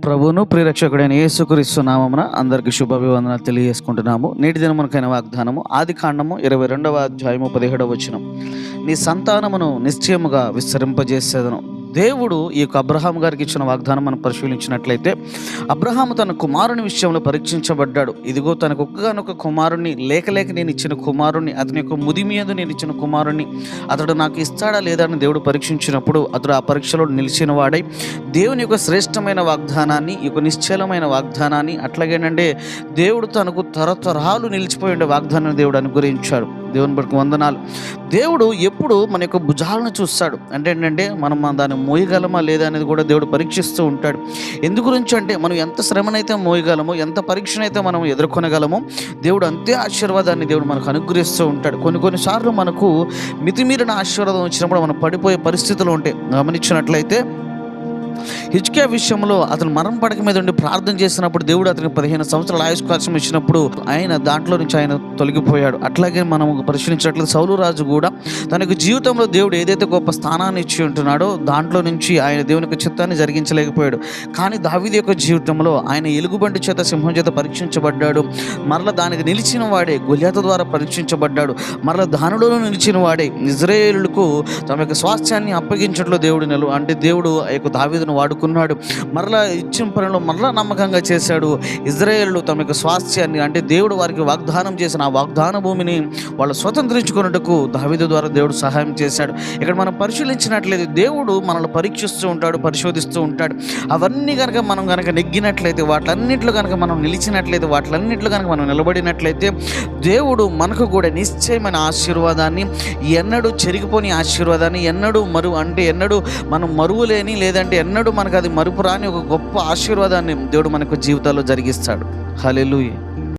ప్రభువును ప్రియరక్షకుడైన యేసుక్రీస్తు నామమున అందరికి శుభాభివందనాలు తెలియజేసుకుంటున్నాము. నేటి దినమునకైన వాగ్దానము ఆదికాండము 22వ అధ్యాయము 17వ వచనం. నీ సంతానమును నిశ్చయముగా విస్తరింపజేసేదను. దేవుడు ఈ యొక్క అబ్రహాం గారికి ఇచ్చిన వాగ్దానం మనం పరిశీలించినట్లయితే, అబ్రహాము తన కుమారుని విషయంలో పరీక్షించబడ్డాడు. ఇదిగో తనకు ఒక్కగానొక కుమారుణ్ణి లేక నేను ఇచ్చిన కుమారుణ్ణి, అతని యొక్క ముదిమియందు నేను ఇచ్చిన కుమారుణ్ణి అతడు నాకు ఇస్తాడా లేదా అని దేవుడు పరీక్షించినప్పుడు అతడు ఆ పరీక్షలో నిలిచిన వాడై దేవుని యొక్క శ్రేష్టమైన వాగ్దానాన్ని, ఈ యొక్క నిశ్చలమైన వాగ్దానాన్ని, అట్లాగేనంటే దేవుడు తనకు తరతరాలు నిలిచిపోయి ఉండే వాగ్దానాన్ని దేవుడు అనుగ్రహించాడు. దేవుని బట్టి వందనాలు. దేవుడు ఎప్పుడు మన యొక్క భుజాలను చూస్తాడు. అంటే ఏంటంటే మనం దాన్ని మోయగలమా లేదా అనేది కూడా దేవుడు పరీక్షిస్తూ ఉంటాడు. ఎందు గురించి అంటే మనం ఎంత శ్రమనైతే మోయగలమో, ఎంత పరీక్షనైతే మనం ఎదుర్కొనగలమో, దేవుడు అంతే ఆశీర్వాదాన్ని దేవుడు మనకు అనుగ్రహిస్తూ ఉంటాడు. కొన్నిసార్లు మనకు మితిమీరిన ఆశీర్వాదం వచ్చినప్పుడు మనం పడిపోయే పరిస్థితులు ఉంటాయి. గమనించినట్లయితే హిజ్కియా విషయంలో అతను మరణ పడక మీద ఉండి ప్రార్థన చేసినప్పుడు దేవుడు అతనికి 15 సంవత్సరాల ఆయుష్కాలం ఇచ్చినప్పుడు ఆయన దాంట్లో నుంచి ఆయన తొలగిపోయాడు. అట్లాగే మనం పరిశీలించినట్లయితే సౌలు రాజు కూడా తనకు జీవితంలో దేవుడు ఏదైతే గొప్ప స్థానాన్ని ఇచ్చి ఉంటున్నాడో దాంట్లో నుంచి ఆయన దేవుని యొక్క చిత్తాన్ని జరిగించలేకపోయాడు. కానీ దావీదు యొక్క జీవితంలో ఆయన ఎలుగుబంటి చేత, సింహం చేత పరీక్షించబడ్డాడు. మరలా దానికి నిలిచిన వాడే గొల్యాతు ద్వారా పరీక్షించబడ్డాడు. మరలా దానిలోనూ నిలిచిన వాడే ఇజ్రాయేలులకు తమ యొక్క స్వాస్థ్యాన్ని అప్పగించడంలో దేవుడు అంటే దేవుడు ఆ యొక్క దావీదును వాడుకున్నాడు. మరలా ఇచ్చిన పనిలో మరలా నమ్మకంగా చేశాడు. ఇజ్రాయేలు తమ యొక్క స్వాస్థ్యాన్ని, అంటే దేవుడు వారికి వాగ్దానం చేసిన ఆ వాగ్దాన భూమిని వాళ్ళు స్వతంత్రించుకున్నట్టుకు దావీదు ద్వారా దేవుడు సహాయం చేశాడు. ఇక్కడ మనం పరిశీలించినట్లయితే దేవుడు మనల్ని పరీక్షిస్తూ ఉంటాడు, పరిశోధిస్తూ ఉంటాడు. అవన్నీ కనుక మనం కనుక నెగ్గినట్లయితే, వాటిలన్నింటిలో కనుక మనం నిలిచినట్లయితే, వాటిలన్నింటిలో కనుక మనం నిలబడినట్లయితే దేవుడు మనకు కూడా నిశ్చయమైన ఆశీర్వాదాన్ని, ఎన్నడూ చెరిగిపోని ఆశీర్వాదాన్ని, ఎన్నడూ మనం మరువలేని, లేదంటే ఎన్నడూ మనకు అది మరుపురాని ఒక గొప్ప ఆశీర్వాదాన్ని దేవుడు మనకు జీవితాల్లో జరిగిస్తాడు. హల్లెలూయా.